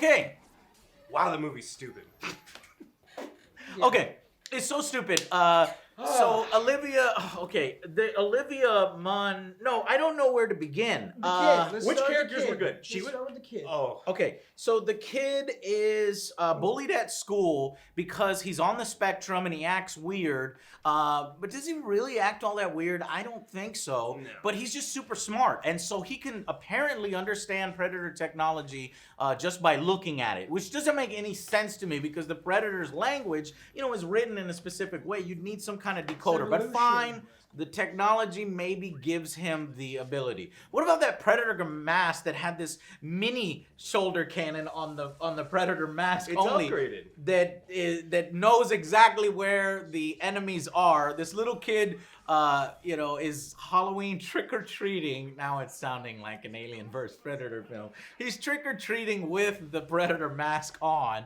Okay. Wow, the movie's stupid. Yeah. Okay. It's so stupid. So Olivia Munn. No, I don't know where to begin. The kid. Let's which start with the characters kid. were good? Let's She was- start with the kid. Oh. Okay, so the kid is bullied at school because he's on the spectrum and he acts weird. But does he really act all that weird? I don't think so. No. But he's just super smart. And so he can apparently understand Predator technology just by looking at it, which doesn't make any sense to me because the Predator's language, is written in a specific way. You'd need some kind of decoder. But Evolution. fine. The technology maybe gives him the ability. What about that Predator mask that had this mini shoulder cannon on the Predator mask It's only? upgraded. That knows exactly where the enemies are. This little kid, is Halloween trick-or-treating. Now it's sounding like an Alien vs. Predator film. He's trick-or-treating with the Predator mask on.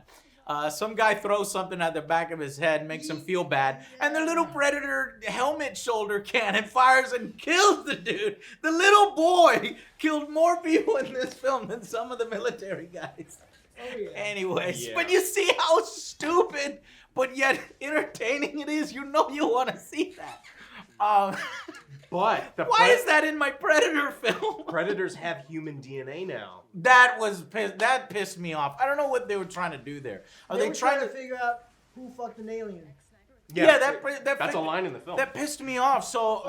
Some guy throws something at the back of his head, makes him feel bad, and the little Predator helmet shoulder cannon fires and kills the dude. The little boy killed more people in this film than some of the military guys. Oh, yeah. Anyways, Yeah. but you see how stupid, but yet entertaining it is. You want to see that. But Why is that in my Predator film? Predators have human DNA now. That pissed me off. I don't know what they were trying to do there. Are They they were trying to? figure out who fucked an alien. Yeah, that's a line in the film. That pissed me off. So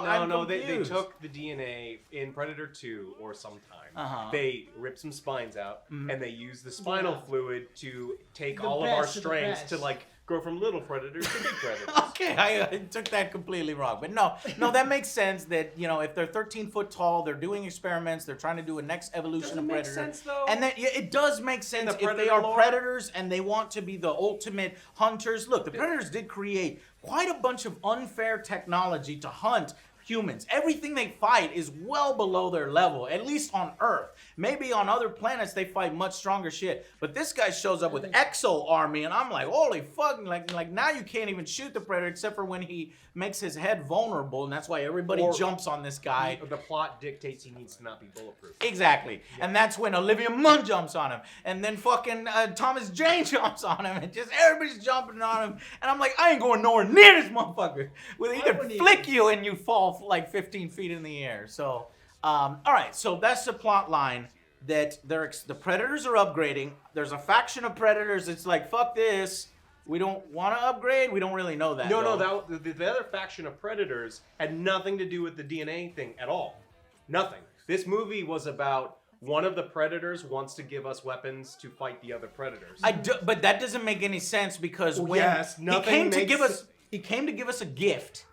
They confused. took the DNA in Predator 2 or sometime. Uh-huh. They ripped some spines out and they used the spinal Yeah. fluid to take The all of our best of the strengths best. to grow from little predators to big predators. Okay, I took that completely wrong. But no, that makes sense that, if they're 13 foot tall, they're doing experiments, they're trying to do a next evolution Doesn't of make Predator. sense, though. And then it does make sense the if they Predator are lore. predators and they want to be the ultimate hunters. Look, the Predators did create quite a bunch of unfair technology to hunt humans. Everything they fight is well below their level, at least on Earth. Maybe on other planets they fight much stronger shit. But this guy shows up with Exo Army, and I'm like, holy fuck! Like now you can't even shoot the Predator except for when he makes his head vulnerable, and that's why everybody Or- jumps on this guy. The plot dictates he needs to not be bulletproof. Exactly. And that's when Olivia Munn jumps on him. And then fucking Thomas Jane jumps on him. And just everybody's jumping on him. And I'm like, I ain't going nowhere near this motherfucker. Well, he I could wouldn't flick you and you fall like 15 feet in the air. So, all right. So that's the plot line that the Predators are upgrading. There's a faction of Predators. It's like, fuck this. We don't want to upgrade. We don't really know that. No, though. the other faction of predators had nothing to do with the DNA thing at all. Nothing. This movie was about one of the predators wants to give us weapons to fight the other predators. But that doesn't make any sense because when yes, he nothing came to makes give us, he came to give us a gift,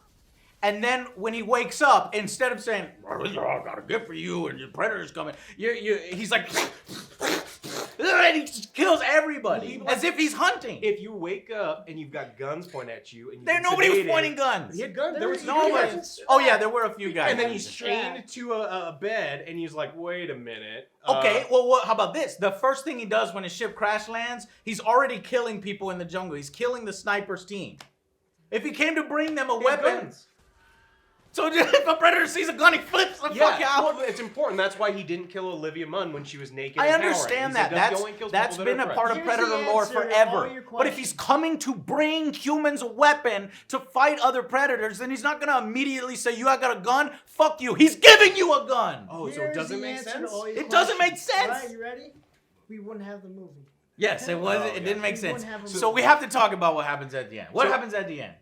and then when he wakes up, instead of saying, "I got a gift for you," and your predator's coming, he's like, and he just kills everybody as if he's hunting. If you wake up and you've got guns pointed at you, and Nobody was pointing guns. He had guns. There was Nobody. guns. Oh yeah, there were a few guys. And then he's chained to a bed, and he's like, "Wait a minute." Okay, well, how about this? The first thing he does when his ship crash lands, he's already killing people in the jungle. He's killing the sniper's team. If he came to bring them a he had weapon, guns. so if a predator sees a gun, he flips the fuck out. Well, it's important. That's why he didn't kill Olivia Munn when she was naked. I and cowering. understand He that. said, "Go and kill That's people that been are a part of Here's Predator the lore answer to all forever. your But if he's questions. coming to bring humans a weapon to fight other predators, then he's not gonna immediately say, "You got a gun? Fuck you." He's giving you a gun. Oh, so it Here's doesn't the make answer sense? to all your It doesn't make questions. sense. All right, you ready? We wouldn't have the movie. Yes, it was. Oh, It yeah. didn't make We sense. wouldn't have a So movie. we have to talk about what happens at the end. What So- happens at the end?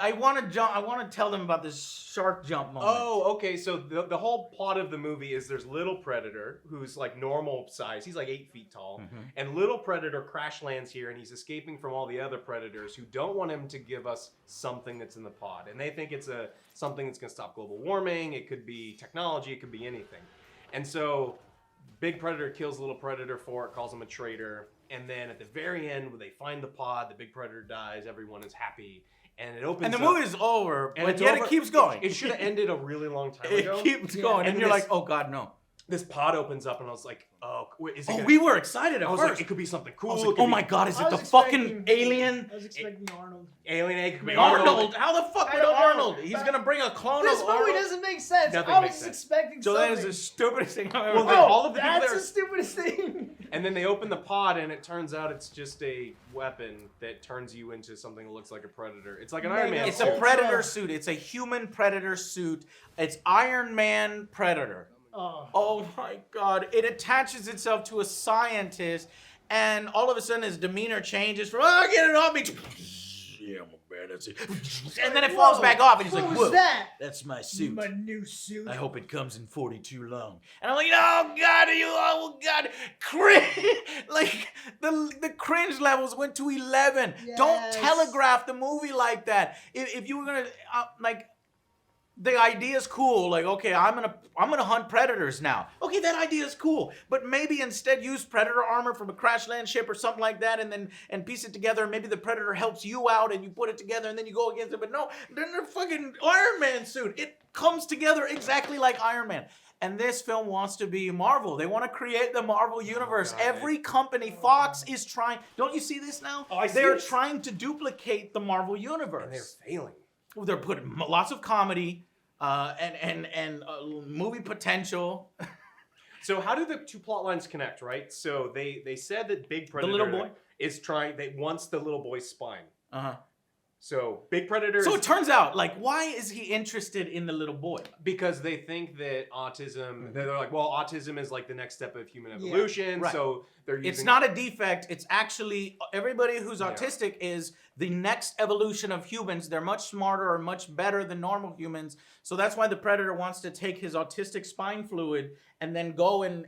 I want to tell them about this shark jump moment. Oh, okay. So the whole plot of the movie is there's little predator who's like normal size. He's like 8 feet tall, and little predator crash lands here, and he's escaping from all the other predators who don't want him to give us something that's in the pod, and they think it's something that's going to stop global warming. It could be technology. It could be anything, and so big predator kills little predator for it, calls him a traitor, and then at the very end when they find the pod, the big predator dies. Everyone is happy. And it opens And the up, movie is over, and but it's yet over. it keeps going. It should have ended a really long time It ago. keeps Yeah. going, and And you're this- like, "Oh God, no!" This pod opens up, and I was like, "Oh, wait, is it?" Oh, gonna- we were excited at I was first. like, "It could be something cool." I was it like, could "Oh be my God, is I it the was fucking expecting- alien?" I was expecting Arnold. alien egg? It could be Arnold? How the fuck I would don't know. Arnold? He's gonna bring a clone This of movie Arnold. doesn't make sense. Nothing I makes was sense. expecting So something. that is the stupidest thing I've ever Well, heard. then all of the people that's there- the stupidest thing. And then they open the pod, and it turns out it's just a weapon that turns you into something that looks like a predator. It's like an Iron Man It's suit. a predator suit. It's a human predator suit. It's Iron Man Predator. Oh my God. It attaches itself to a scientist, and all of a sudden his demeanor changes from, oh, get it off me. Yeah, I'm a badass. And then it falls back off, and he's like, What whoa, was that? that's my suit. My new suit. I hope it comes in 42 long. And I'm like, oh God, oh God, cringe. Like the cringe levels went to 11. Don't Yes. telegraph the movie like that. If you were gonna like, the idea is cool. Like, okay, I'm gonna hunt predators now. Okay, that idea is cool. But maybe instead use predator armor from a crash land ship or something like that, and piece it together. And maybe the predator helps you out, and you put it together, and then you go against it. But no, then they're fucking Iron Man suit. It comes together exactly like Iron Man. And this film wants to be Marvel. They want to create the Marvel universe. God. Every company, Fox is trying. Don't you see this now? Oh, I see They're it. trying to duplicate the Marvel universe. And they're failing. Well, they're putting lots of comedy and movie potential. So how do the two plot lines connect, right? So they said that Big Predator little boy? is wants the little boy's spine. Uh-huh. So Big Predator So is it turns out, like, why is he interested in the little boy? because they think that autism, they're like, well, autism is like the next step of human evolution. right. So they're using It's not a defect. It's actually, everybody who's Yeah. autistic is the next evolution of humans. They're much smarter or much better than normal humans. So that's why the predator wants to take his autistic spine fluid and then go and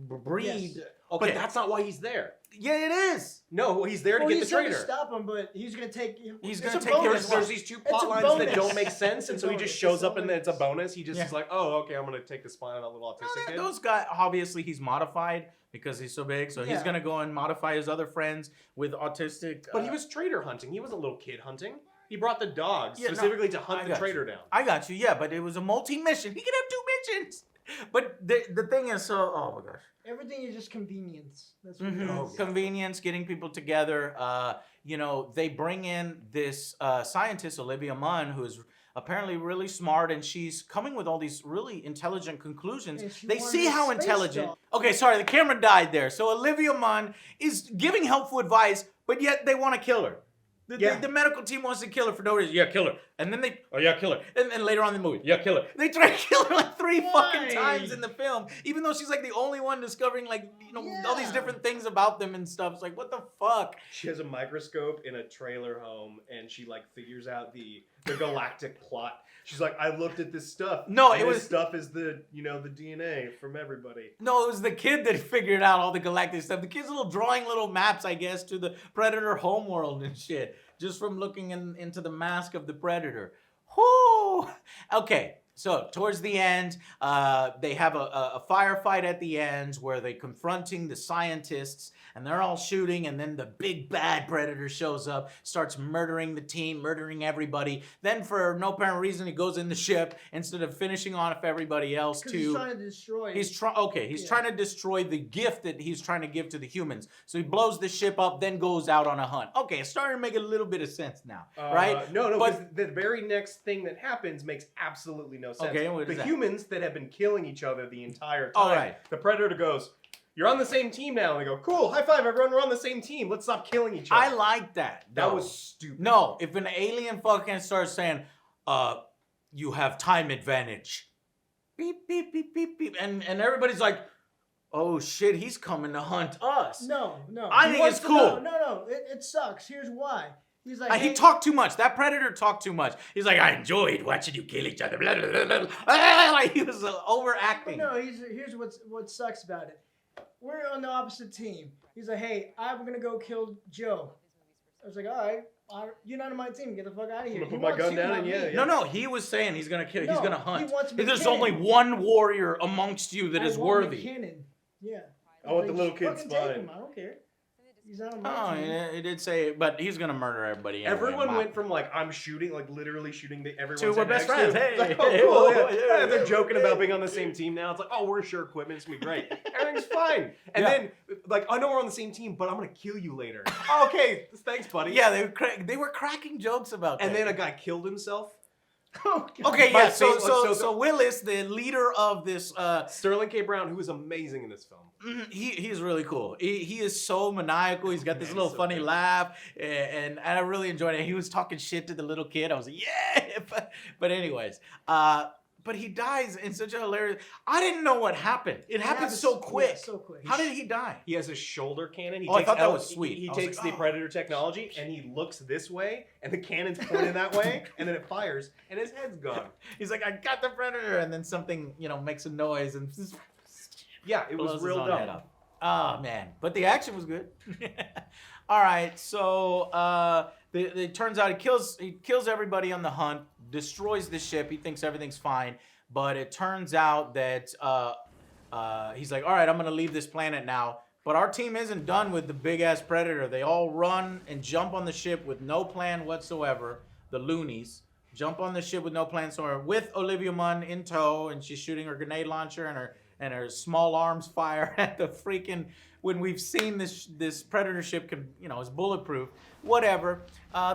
breed. Yes. Okay. But that's not why he's there. Yeah, it is. No, he's there to Well, get the he's trying to traitor. stop him, but he's gonna take. He's it's gonna a take care of bonus. his There's these two It's plot a lines that bonus. don't make sense, It's a and so he bonus. just shows It's a up and it's a bonus. bonus. He just Yeah. is like, oh, okay, I'm gonna take the spine on that little autistic kid. Those guys, obviously he's modified because he's so big. So he's Yeah. going to go and modify his other friends with autistic. But he was traitor hunting. He wasn't a little kid hunting. He brought the dogs Yeah, no, specifically to I hunt the got traitor you. down. I got you, yeah, but it was a multi-mission. He could have 2 missions. But the thing is, so, oh my gosh. Everything is just convenience. That's what Mhm. it Oh, is. yeah. Convenience, getting people together. They bring in this scientist, Olivia Munn, who is apparently really smart, and she's coming with all these really intelligent conclusions. And she They wanted see a how space intelligent. dog. Okay, sorry, the camera died there. So Olivia Munn is giving helpful advice, but yet they want to kill her. The medical team wants to kill her for no reason. Yeah, kill her. And then kill her. And then later on in the movie, yeah, kill her. They try to kill her like 3 fucking Why? times in the film, even though she's like the only one discovering like, all these Yeah. different things about them and stuff. It's like, what the fuck? She has a microscope in a trailer home, and she like figures out the galactic plot. She's like, I looked at this stuff. No, and it this was- stuff is the DNA from everybody. No, it was the kid that figured out all the galactic stuff. The kid's drawing little maps, I guess, to the Predator homeworld and shit, just from looking into the mask of the Predator. Whoo! Okay, so towards the end, they have a firefight at the end where they're confronting the scientists, and they're all shooting, and then the big bad Predator shows up, starts murdering the team, murdering everybody. Then for no apparent reason, he goes in the ship instead of finishing off everybody else 'Cause to... he's trying to destroy. He's Yeah. trying to destroy the gift that he's trying to give to the humans. So he blows the ship up, then goes out on a hunt. Okay, it's starting to make a little bit of sense now, right? No, But- because the very next thing that happens makes absolutely no sense. Okay, what is the that? humans that have been killing each other the entire time. All right. The Predator goes, "You're on the same team now." And they go, "Cool, high five, everyone. We're on the same team. Let's stop killing each other." I like that. That though. was stupid. No, if an alien fucking starts saying, you have time advantage. Beep, beep, beep, beep, beep. And everybody's like, oh shit, he's coming to hunt us. No. I He think wants it's to know- cool. No. It sucks. Here's why. He's like, He hey, talked too much. That Predator talked too much. He's like, I enjoyed watching you kill each other. Blah, blah, blah, blah. Like he was But overacting. no, here's what sucks about it. We're on the opposite team. He's like, hey, I'm gonna go kill Joe. I was like, all right, you're not on my team. Get the fuck out of here. I'm gonna He put my wants gun you, down not and me. yeah. No, he was saying he's gonna kill. He's No, gonna he hunt. wants There's McKinnon. only one warrior amongst you that I is want worthy. McKinnon. Yeah. I want the Like, little kid's fucking take spine. him. I don't care. He's not on Oh, my team. yeah, it did say, but he's gonna murder everybody. Anyway. Everyone Wow. went from like I'm shooting, like literally shooting the everyone. To we're sat best next to. friends. Hey, It's like, oh, hey, cool. oh, Yeah. yeah, They're yeah. joking about being on the same team now. It's like, oh, we're sure equipment. It's gonna be great. Everything's fine. And Yeah. then like, I know we're on the same team, but I'm gonna kill you later. Oh, okay, thanks, buddy. Yeah, they were cracking jokes about that. And then a guy killed himself. Okay, My yeah. So favorite- so Willis, the leader of this, Sterling K. Brown, who is amazing in this film. he's really cool. He is so maniacal. He's got this Yeah, little he's so funny good. laugh, and I really enjoyed it. He was talking shit to the little kid. I was like, yeah. But anyways, but he dies in such a hilarious. I didn't know what happened. It happened so quick. Yeah, so quick. How did he die? He has a shoulder cannon. He Oh, I takes thought that out- was sweet. He I was takes like, the oh. Predator technology and he looks this way, and the cannon's pointed that way, and then it fires, and his head's gone. He's like, I got the predator, and then something, makes a noise and Yeah, it blows was his real own head dumb. up. Oh man, but the action was good. All right, so it turns out he kills everybody on the hunt, destroys the ship. He thinks everything's fine, but it turns out that he's like, all right, I'm gonna leave this planet now. But our team isn't done with the big ass predator. They all run and jump on the ship with no plan whatsoever. The loonies jump on the ship with no plan whatsoever, with Olivia Munn in tow, and she's shooting her grenade launcher and her small arms fire at the freaking. When we've seen this predator ship is bulletproof, whatever.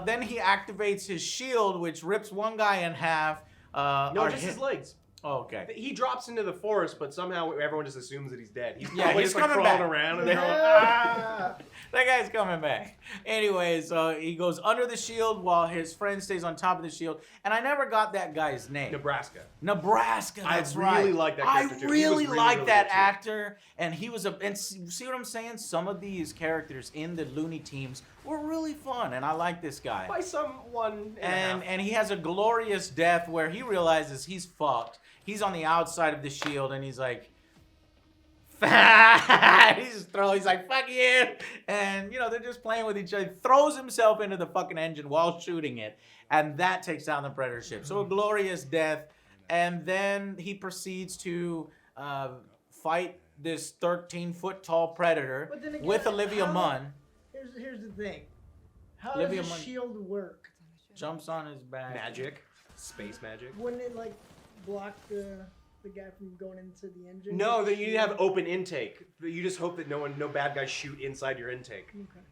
Then he activates his shield, which rips one guy in half. No, just his legs. Oh, okay. He drops into the forest, but somehow everyone just assumes that he's dead. He's Yeah, probably he's just like coming crawling back. around and Yeah. they're like, ah! That guy's coming back. Anyway, so he goes under the shield while his friend stays on top of the shield. And I never got that guy's name. Nebraska. Nebraska. I That's really right. like that character, too. He was really really, like really that good, too. actor, and he was and see what I'm saying? Some of these characters in the Looney Teams were really fun, and I like this guy. By someone And he has a glorious death where he realizes he's fucked. He's on the outside of the shield, and he's like, he's like, fuck you. And, they're just playing with each other. Throws himself into the fucking engine while shooting it. And that takes down the Predator ship. So a glorious death. And then he proceeds to fight this 13-foot tall Predator But then again, with Olivia how- Munn. Here's the thing. How Olivia does the Munn- shield work? Jumps on his back. Magic. Space magic. Wouldn't it block the guy from going into the engine? No, then you have open intake. You just hope that no bad guys shoot inside your intake. Okay.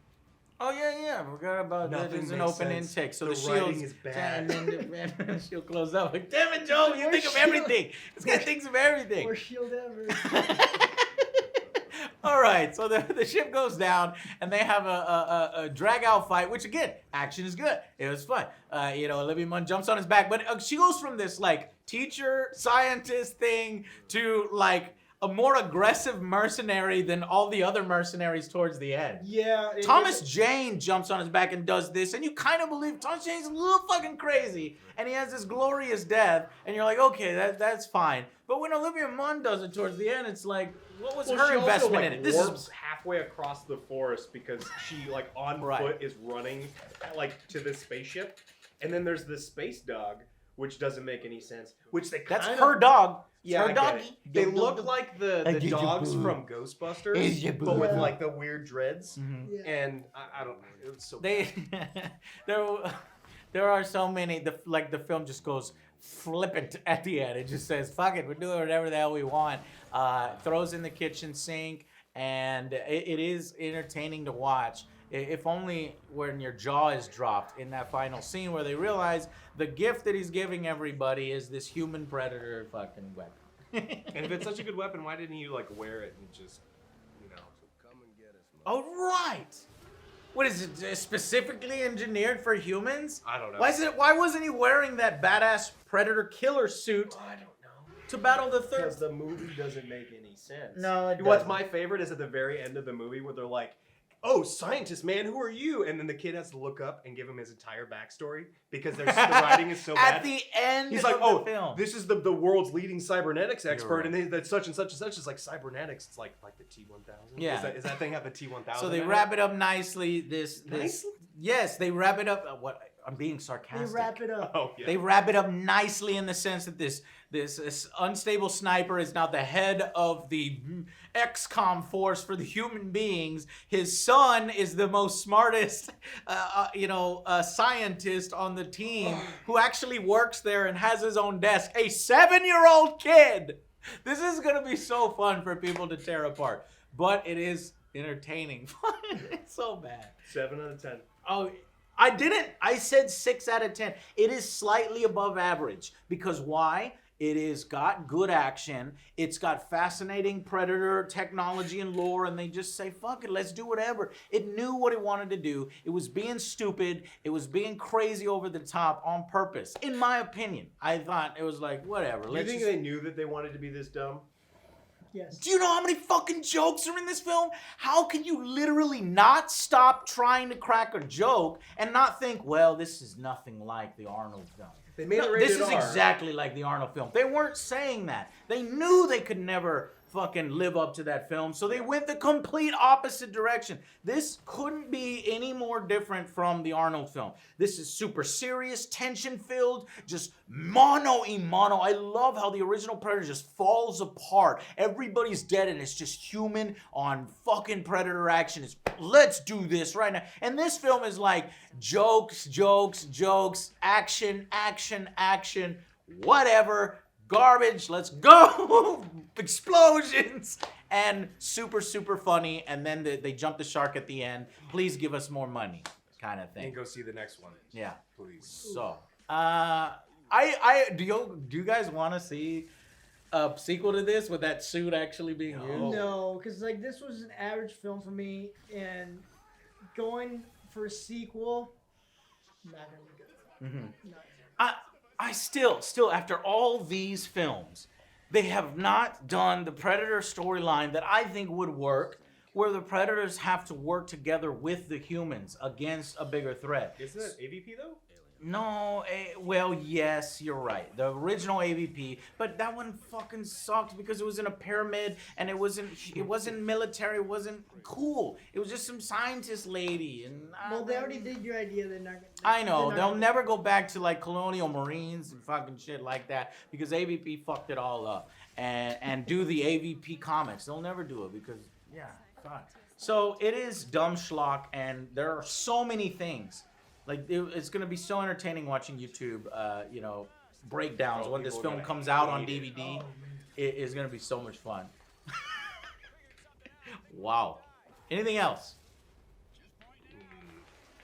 Oh yeah, forgot about that. Nothing There's an makes open sense. intake, so The the writing shield is bad. And then the shield closed up. Like, damn it, Joe, you think of Worst shield- everything. This guy thinks of everything. Worst shield ever. All right, so the ship goes down, and they have a drag out fight, which again, action is good. It was fun. Olivia Munn jumps on his back, but she goes from this teacher scientist thing to a more aggressive mercenary than all the other mercenaries towards the end. Yeah. Thomas Jane jumps on his back and does this, and you kind of believe Thomas Jane's a little fucking crazy, and he has this glorious death, and you're like, okay, that's fine. But when Olivia Munn does it towards the end, it's like, what was her investment in it? This warps is halfway across the forest because she on Right. foot is running to this spaceship, and then there's this space dog, which doesn't make any sense. Which they that's kind her dog. Yeah, her I get doggy. it. They look like the get your dogs boo. from Ghostbusters, Is your but with boo. the weird dreads. Mhm. Yeah. And I don't know. It was so They there are so many. The film just goes flippant at the end. It just says, "Fuck it, we're doing whatever the hell we want." Throws in the kitchen sink, and it is entertaining to watch. If only when your jaw is dropped in that final scene where they realize the gift that he's giving everybody is this human predator fucking weapon. And if it's such a good weapon, why didn't you wear it and just, Oh right. What is it specifically engineered for humans? I don't know. Why wasn't he wearing that badass predator killer suit I don't know. to battle the Because third? the movie doesn't make any sense. No, it What's doesn't. my favorite is at the very end of the movie where they're like, "Oh, scientist man, who are you?" And then the kid has to look up and give him his entire backstory because the writing is so bad. At the end He's like, of "Oh, the film. this is the world's leading cybernetics expert, right. and that's such and such and such." Is like cybernetics. It's like the T-1000. Yeah. Is that thing have the T-1000? So they in wrap it up nicely. This Nicely? yes, they wrap it up. What I'm being sarcastic. They wrap it up. Oh yeah. They wrap it up nicely in the sense that this unstable sniper is now the head of the XCOM force for the human beings. His son is the most smartest, scientist on the team who actually works there and has his own desk. A 7-year-old kid. This is gonna be so fun for people to tear apart, but it is entertaining. It's so bad. 7 out of 10. Oh, I didn't. I said 6 out of 10. It is slightly above average. Because why? It has got good action. It's got fascinating Predator technology and lore, and they just say, fuck it, let's do whatever. It knew what it wanted to do. It was being stupid. It was being crazy over the top on purpose. In my opinion, I thought it was like, whatever. Do you think they knew that they wanted to be this dumb? Yes. Do you know how many fucking jokes are in this film? How can you literally not stop trying to crack a joke and not think, well, this is nothing like the Arnold film? They made it No, rated this is R. exactly like the Arnold film. They weren't saying that. They knew they could never fucking live up to that film, so they went the complete opposite direction. This couldn't be any more different from the Arnold film. This is super serious, tension-filled, just mono-y-mono. I love how the original Predator just falls apart. Everybody's dead and it's just human on fucking Predator action. It's, let's do this right now. And this film is like jokes, jokes, jokes, action, action, action, whatever. Garbage, let's go! Explosions! And super, super funny. And then they jump the shark at the end. Please give us more money, kind of thing. And go see the next one. Yeah. Please. So, do you guys want to see a sequel to this with that suit actually being used? No, because like this was an average film for me, and going for a sequel, not gonna be good. Mm-hmm. Not I still, after all these films, they have not done the Predator storyline that I think would work, where the Predators have to work together with the humans against a bigger threat. Isn't that AVP though? No, well, yes, you're right. The original AVP, but that one fucking sucked because it was in a pyramid and it wasn't military, it wasn't cool. It was just some scientist lady. And well, they already did your idea. They're not. I know they're they'll not- never go back to like colonial marines and fucking shit like that because AVP fucked it all up. And do the AVP comics. They'll never do it because fuck. So it is dumb schlock, and there are so many things. Like it's gonna be so entertaining watching YouTube, breakdowns when this people are film gonna comes out on hate it. DVD. It is gonna be so much fun. Wow. Anything else?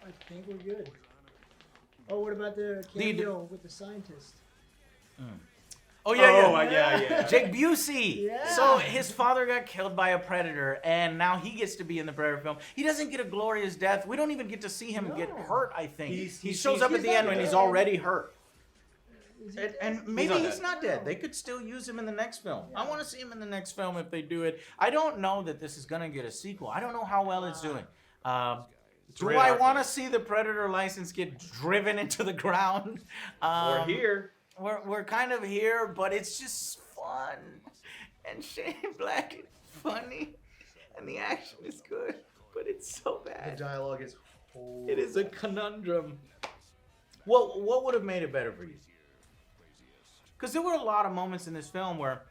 I think we're good. Oh, what about the cameo with the scientist? Oh yeah. Yeah. Jake Busey. Yeah. So his father got killed by a predator, and now he gets to be in the Predator film. He doesn't get a glorious death. We don't even get to see him get hurt. I think he shows up at the end when he's already hurt. And maybe he's not dead. They could still use him in the next film. Yeah. I want to see him in the next film if they do it. I don't know that this is gonna get a sequel. I don't know how well it's doing. Do I want to see the Predator license get driven into the ground? Or here. We're kind of here, but it's just fun. And Shane Black is funny. And the action is good. But it's so The bad. dialogue is horrible. It is a conundrum. Well, what would have made it better for you? Because there were a lot of moments in this film where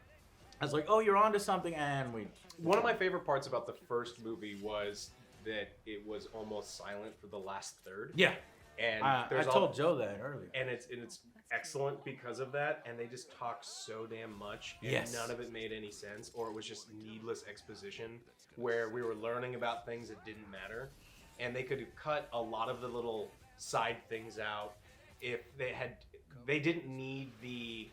I was like, oh, you're onto something, and we... One of my favorite parts about the first movie was that it was almost silent for the last third. Yeah. And I there's told Joe that earlier. and it's excellent because of that, and they just talk so damn much, and Yes. none of it made any sense, or it was just needless exposition where we were learning about things that didn't matter, and they could have cut a lot of the little side things out if they didn't need the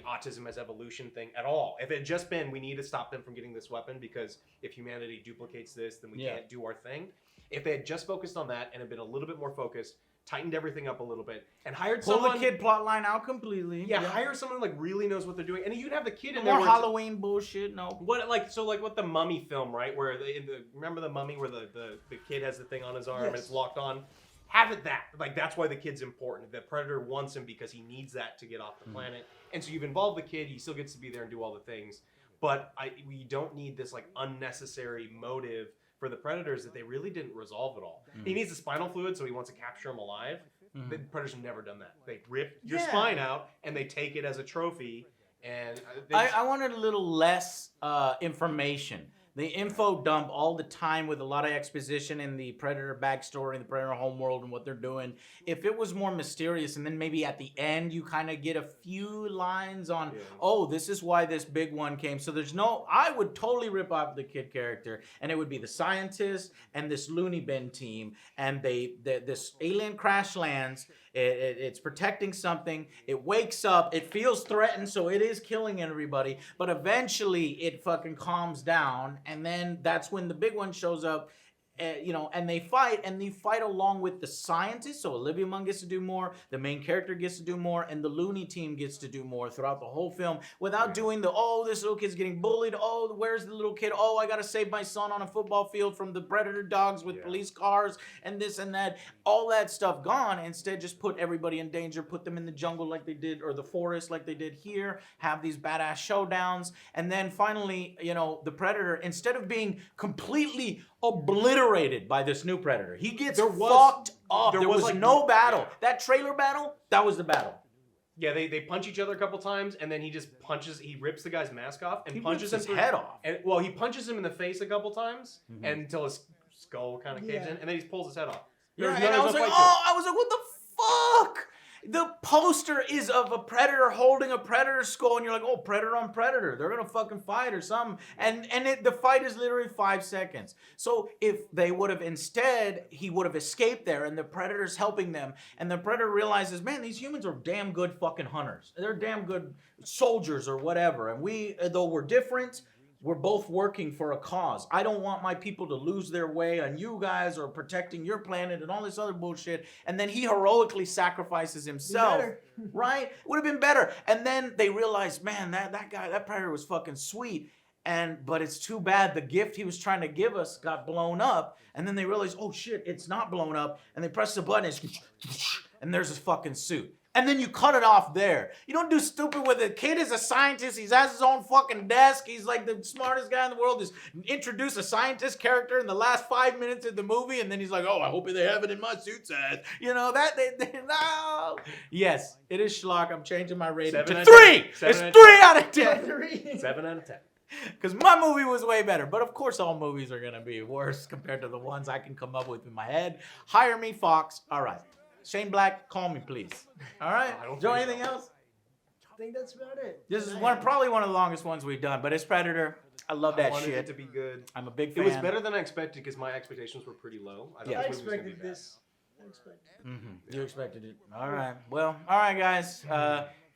autism as evolution thing at all. If it had just been, we need to stop them from getting this weapon because if humanity duplicates this, then we can't do our thing. If they had just focused on that and had been a little bit more focused, tightened everything up a little bit, and hired Pull someone... the kid plot line out completely. hire someone who like really knows what they're doing, and you'd have the kid in More there. where it's- Halloween bullshit, no. What with the Mummy film, right? Where remember the Mummy where the kid has the thing on his arm and it's locked on. Have it that like that's why the kid's important. The Predator wants him because he needs that to get off the planet, and so you've involved the kid. He still gets to be there and do all the things, but we don't need this like unnecessary motive for the Predators that they really didn't resolve at all. He needs the spinal fluid, so he wants to capture him alive. The Predators have never done that. They rip your spine out and they take it as a trophy. And I wanted a little less information. They info dump all the time with a lot of exposition in the Predator backstory, the Predator homeworld, and what they're doing. If it was more mysterious, and then maybe at the end you kind of get a few lines on, oh, this is why this big one came. So there's no, I would totally rip off the kid character, and it would be the scientist and this loony bin team, and this alien crash lands. It's protecting something. It wakes up. It feels threatened, so it is killing everybody. But eventually, it fucking calms down, and then that's when the big one shows up. And they fight along with the scientists. So Olivia Munn gets to do more, the main character gets to do more, and the loony team gets to do more throughout the whole film without doing this little kid's getting bullied. Oh, where's the little kid? Oh, I gotta save my son on a football field from the predator dogs with police cars and this and that. All that stuff gone. Instead, just put everybody in danger, put them in the jungle like they did, or the forest like they did here, have these badass showdowns, and then finally, the predator, instead of being completely obliterated by this new predator, he gets fucked up. There was like no battle. Yeah. That trailer battle, that was the battle. Yeah, they punch each other a couple times, and then he just he rips the guy's mask off and punches his head off. And, he punches him in the face a couple times, and until his skull kind of caves in, and then he pulls his head off. And I was like, what the fuck? The poster is of a predator holding a predator skull, and you're like, oh, predator on predator. They're gonna fucking fight or something. And the fight is literally 5 seconds. So if they would have he would have escaped there, and the predator's helping them, and the predator realizes, man, these humans are damn good fucking hunters. They're damn good soldiers or whatever. And we, though we're different, we're both working for a cause. I don't want my people to lose their way, and you guys are protecting your planet and all this other bullshit. And then he heroically sacrifices himself. Right? Would have been better. And then they realized, man, that guy, that predator was fucking sweet. But it's too bad the gift he was trying to give us got blown up. And then they realized, oh shit, it's not blown up. And they press the button, and there's his fucking suit. And then you cut it off there. You don't do stupid with it. Kid is a scientist. He has his own fucking desk. He's like the smartest guy in the world. Just introduce a scientist character in the last 5 minutes of the movie, and then he's like, oh, I hope they have it in my suit size. No. Yes, it is schlock. I'm changing my rating to 3. It's 3 out of 10. 7 out of 10. Because my movie was way better. But of course, all movies are going to be worse compared to the ones I can come up with in my head. Hire me, Fox. All right. Shane Black, call me, please. All right? Joe, anything else? I think that's about it. This is probably one of the longest ones we've done, but it's Predator. I love that shit. I wanted it to be good. I'm a big fan. It was better than I expected because my expectations were pretty low. I expected this. You expected it. All right. Well, all right, guys.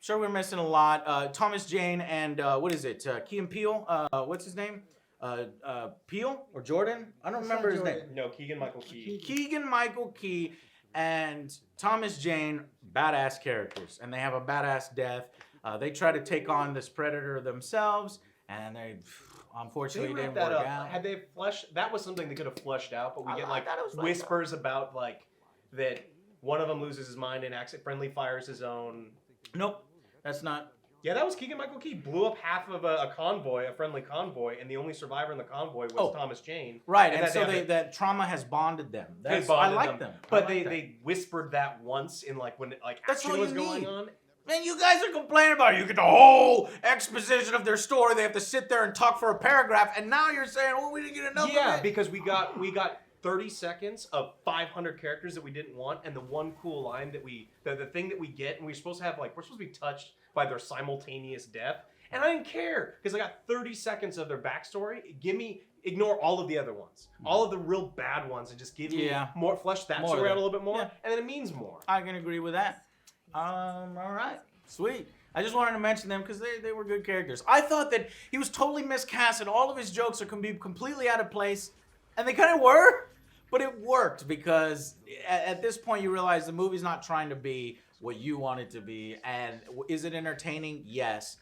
Sure we're missing a lot. Thomas Jane and, what is it? Key and Peele? What's his name? Peele or Jordan? I don't remember his name. No, Keegan-Michael Key. Keegan-Michael Key and Thomas Jane, badass characters, and they have a badass death. They try to take on this predator themselves, and they unfortunately didn't work out. Had they fleshed, that was something they could have fleshed out, but we get like whispers about like that one of them loses his mind and friendly fires his own. Nope, that's not. Yeah, that was Keegan-Michael Key. Blew up half of a convoy, a friendly convoy, and the only survivor in the convoy was Thomas Jane. Right, and so that trauma has bonded them. I like them. But they whispered that once in when action was going on. Man, you guys are complaining about it. You get the whole exposition of their story. They have to sit there and talk for a paragraph, and now you're saying, "Oh, we didn't get enough." Yeah, of it. Because we got 30 seconds of 500 characters that we didn't want, and the one cool line that the thing that we get, and we're supposed to have we're supposed to be touched by their simultaneous death, and I didn't care because I got 30 seconds of their backstory. Ignore all of the other ones, all of the real bad ones, and just give me more, flesh that story out a little bit more, and then it means more. I can agree with that. All right, sweet. I just wanted to mention them because they were good characters. I thought that he was totally miscast, and all of his jokes can be completely out of place, and they kind of were, but it worked because at this point you realize the movie's not trying to be what you want it to be. And is it entertaining? Yes.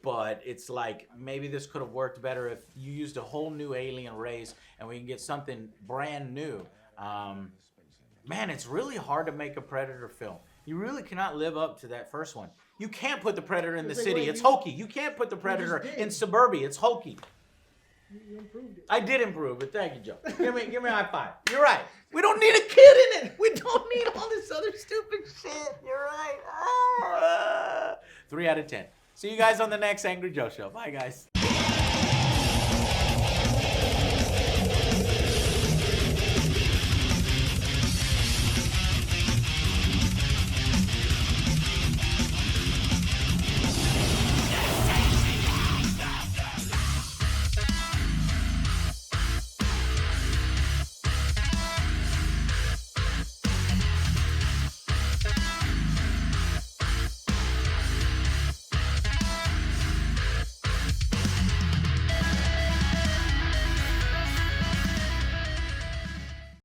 But it's like, maybe this could have worked better if you used a whole new alien race and we can get something brand new. Man, it's really hard to make a Predator film. You really cannot live up to that first one. You can't put the Predator in the city. It's hokey. You can't put the Predator in suburbia. It's hokey. You improved it. I did improve it. Thank you, Joe. Give me a high five. You're right. We don't need a kid in it. We don't need all this other stupid shit. You're right. 3 out of 10. See you guys on the next Angry Joe Show. Bye, guys.